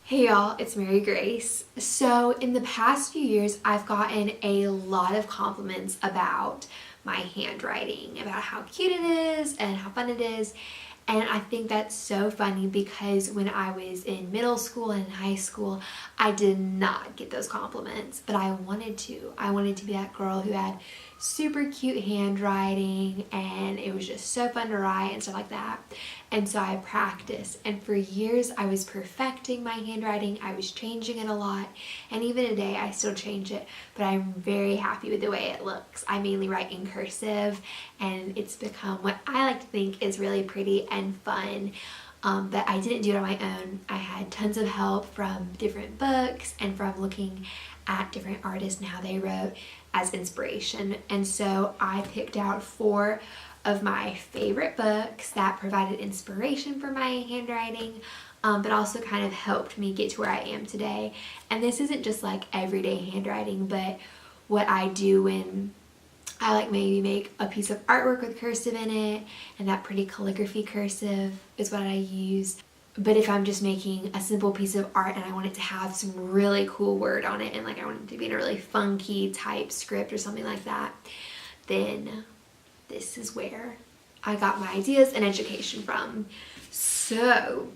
Hey y'all, it's Mary Grace. So in the past few years, I've gotten a lot of compliments about my handwriting, about how cute it is and how fun it is. And I think that's so funny because when I was in middle school and high school, I did not get those compliments, but I wanted to. I wanted to be that girl who had super cute handwriting and it was just so fun to write and stuff like that. And so I practiced, and for years I was perfecting my handwriting. I was changing it a lot, and even today I still change it, but I'm very happy with the way it looks. I mainly write in cursive and it's become what I like to think is really pretty and fun. But I didn't do it on my own. I had tons of help from different books and from looking at different artists and how they wrote as inspiration. And so I picked out 4 of my favorite books that provided inspiration for my handwriting, but also kind of helped me get to where I am today. And this isn't just like everyday handwriting, but what I do when I like maybe make a piece of artwork with cursive in it, and that pretty calligraphy cursive is what I use. But if I'm just making a simple piece of art and I want it to have some really cool word on it, and like I want it to be in a really funky type script or something like that, then this is where I got my ideas and education from. So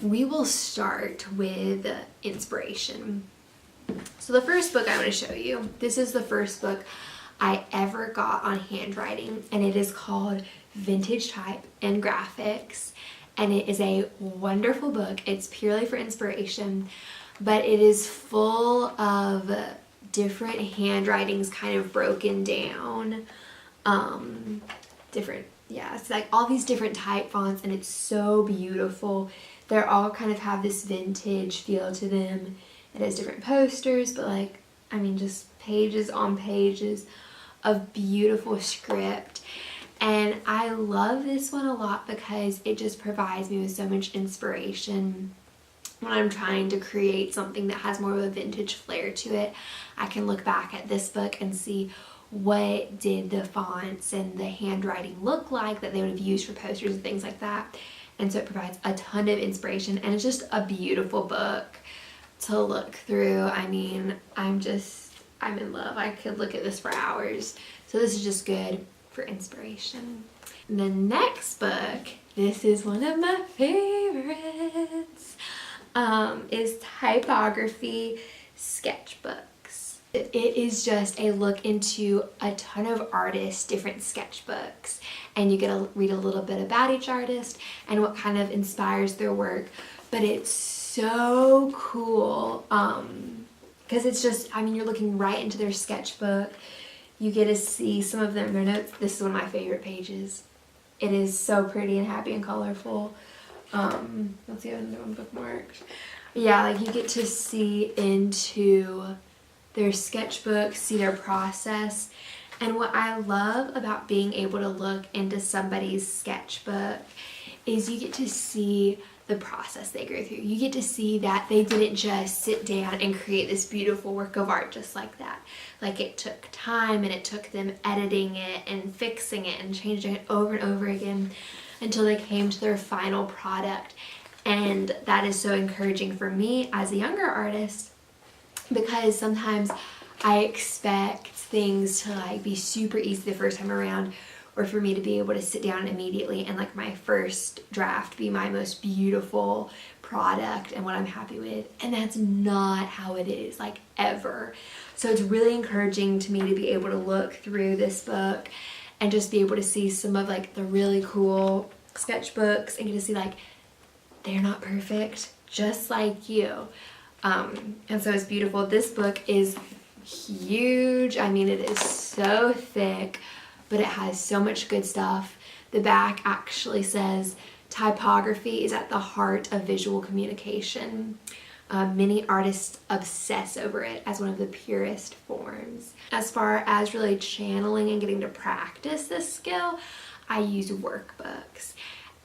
we will start with inspiration. So the first book I want to show you, this is the first book I ever got on handwriting, and it is called Vintage Type and Graphics, and it is a wonderful book. It's purely for inspiration, but it is full of different handwritings kind of broken down. It's like all these different type fonts, and it's so beautiful. They're all kind of have this vintage feel to them. It has different posters, but just pages on pages of beautiful script. And I love this one a lot because it just provides me with so much inspiration when I'm trying to create something that has more of a vintage flair to it. I can look back at this book and see what did the fonts and the handwriting look like that they would have used for posters and things like that. And so it provides a ton of inspiration, and it's just a beautiful book to look through. I'm in love. I could look at this for hours. So this is just good for inspiration. The next book, this is one of my favorites, is Typography Sketchbooks. It is just a look into a ton of artists' different sketchbooks, and you get to read a little bit about each artist and what kind of inspires their work. But it's so cool because it's just, you're looking right into their sketchbook. You get to see some of their notes. This is one of my favorite pages. It is so pretty and happy and colorful. Let's see, I have another one bookmarked. Yeah, you get to see into their sketchbook, see their process. And what I love about being able to look into somebody's sketchbook is you get to see the process they go through. You get to see that they didn't just sit down and create this beautiful work of art just like that. Like, it took time, and it took them editing it and fixing it and changing it over and over again until they came to their final product. And that is so encouraging for me as a younger artist, because sometimes I expect things to be super easy the first time around, or for me to be able to sit down immediately and my first draft be my most beautiful product and what I'm happy with. And that's not how it is, ever. So it's really encouraging to me to be able to look through this book and just be able to see some of the really cool sketchbooks and get to see they're not perfect, just like you. And so it's beautiful. This book is huge. It is so thick, but it has so much good stuff. The back actually says, typography is at the heart of visual communication. Many artists obsess over it as one of the purest forms. As far as really channeling and getting to practice this skill, I use workbooks.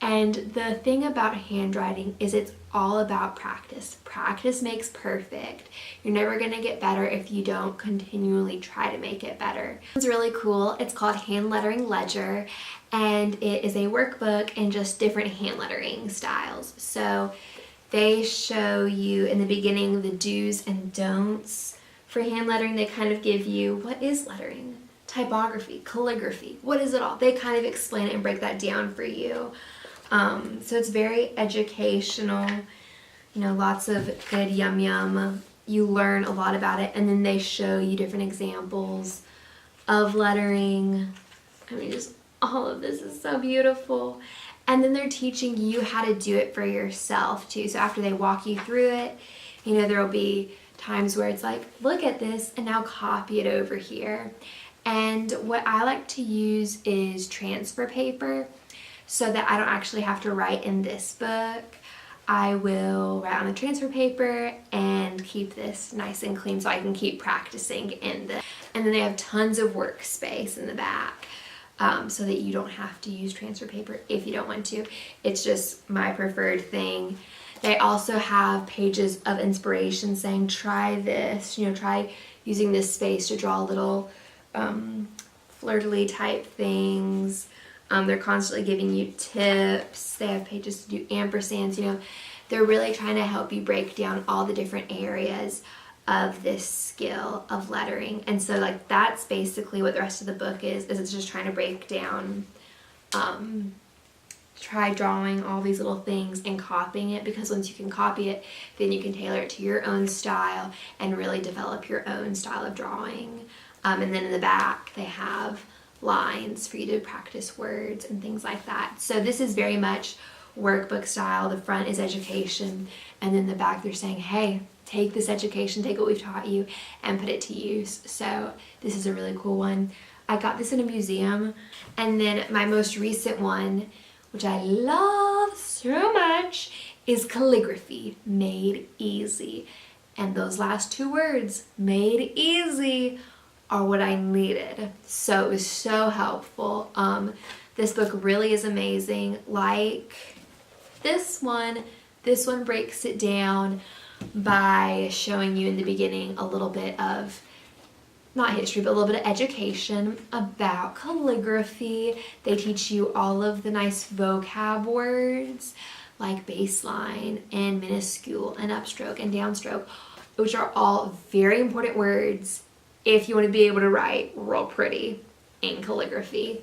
And the thing about handwriting is it's all about practice. Practice makes perfect. You're never gonna get better if you don't continually try to make it better. It's really cool. It's called Hand Lettering Ledger, and it is a workbook in just different hand lettering styles. So they show you in the beginning the do's and don'ts for hand lettering. They kind of give you what is lettering, typography, calligraphy, what is it all? They kind of explain it and break that down for you. So it's very educational, you know, lots of good yum yum. You learn a lot about it, and then they show you different examples of lettering. I mean, just all of this is so beautiful. And then they're teaching you how to do it for yourself too. So after they walk you through it, you know, there'll be times where it's like, look at this and now copy it over here. And what I like to use is transfer paper so that I don't actually have to write in this book. I will write on the transfer paper and keep this nice and clean so I can keep practicing in this. And then they have tons of workspace in the back so that you don't have to use transfer paper if you don't want to. It's just my preferred thing. They also have pages of inspiration saying, try this, you know, try using this space to draw little flirtily type things. They're constantly giving you tips. They have pages to do ampersands, you know. They're really trying to help you break down all the different areas of this skill of lettering. And so like that's basically what the rest of the book is it's just trying to break down, try drawing all these little things and copying it, because once you can copy it, then you can tailor it to your own style and really develop your own style of drawing. And then in the back, they have lines for you to practice words and things like that. So this is very much workbook style. The front is education, and then the back they're saying, hey, take this education, take what we've taught you and put it to use. So this is a really cool one. I got this in a museum. And then my most recent one, which I love so much, is Calligraphy, Made Easy. And those last two words, made easy, are what I needed. So it was so helpful. This book really is amazing. Like this one breaks it down by showing you in the beginning a little bit of, not history, but a little bit of education about calligraphy. They teach you all of the nice vocab words like baseline and minuscule and upstroke and downstroke, which are all very important words if you want to be able to write real pretty in calligraphy.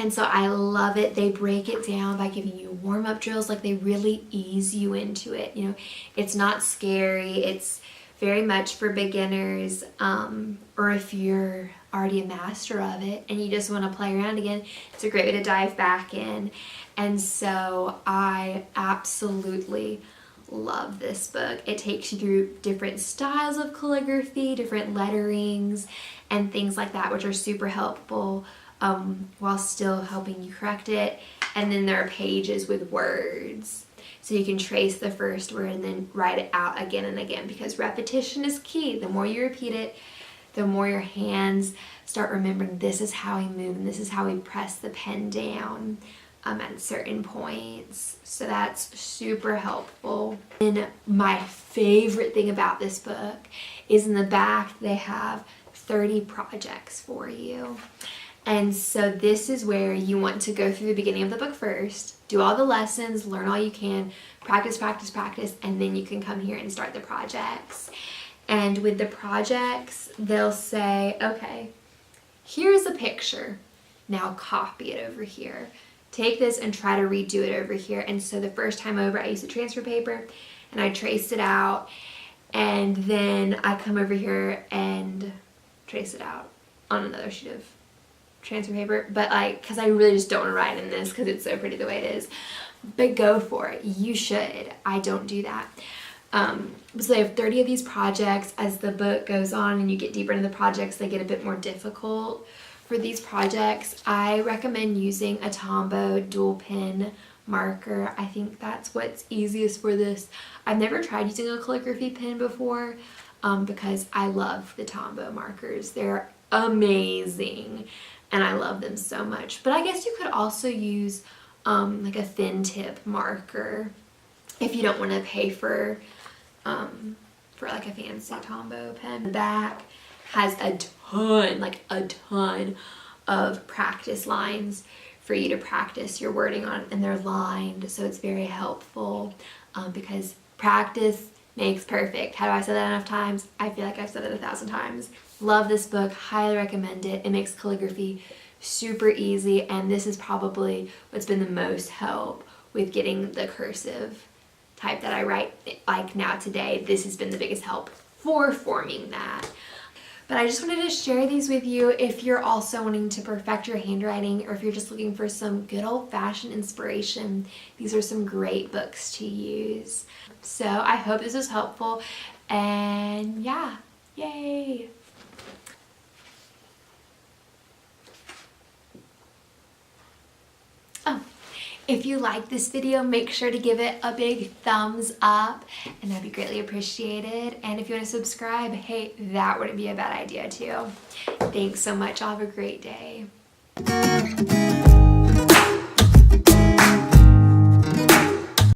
And so I love it. They break it down by giving you warm-up drills. Like they really ease you into it. You know, it's not scary. It's very much for beginners, or if you're already a master of it and you just want to play around again, it's a great way to dive back in. And so I absolutely love this book. It takes you through different styles of calligraphy, different letterings, and things like that, which are super helpful while still helping you correct it. And then there are pages with words, so you can trace the first word and then write it out again and again, because repetition is key. The more you repeat it, the more your hands start remembering this is how we move and this is how we press the pen down at certain points. So that's super helpful. And my favorite thing about this book is in the back they have 30 projects for you. And so this is where you want to go through the beginning of the book first, do all the lessons, learn all you can, practice, practice, practice, and then you can come here and start the projects. And with the projects, they'll say, okay, here's a picture. Now copy it over here. Take this and try to redo it over here. And so the first time over, I used the transfer paper and I traced it out. And then I come over here and trace it out on another sheet of transfer paper. But like, because I really just don't want to write in this because it's so pretty the way it is. But go for it. You should. I don't do that. So they have 30 of these projects. As the book goes on and you get deeper into the projects, they get a bit more difficult. For these projects, I recommend using a Tombow dual pen marker. I think that's what's easiest for this. I've never tried using a calligraphy pen before because I love the Tombow markers. They're amazing and I love them so much. But I guess you could also use like a thin tip marker if you don't want to pay for like a fancy Tombow pen. The back has a ton of practice lines for you to practice your wording on, and they're lined, so it's very helpful because practice makes perfect. How do I say that enough times? I feel like I've said it 1,000 times. Love this book, highly recommend it. It makes calligraphy super easy, and this is probably what's been the most help with getting the cursive type that I write like now today. This has been the biggest help for forming that. But I just wanted to share these with you if you're also wanting to perfect your handwriting, or if you're just looking for some good old-fashioned inspiration. These are some great books to use. So I hope this was helpful, and yeah, yay! Oh, if you like this video, make sure to give it a big thumbs up, and that'd be greatly appreciated. And if you want to subscribe, hey, that wouldn't be a bad idea too. Thanks so much. I'll have a great day.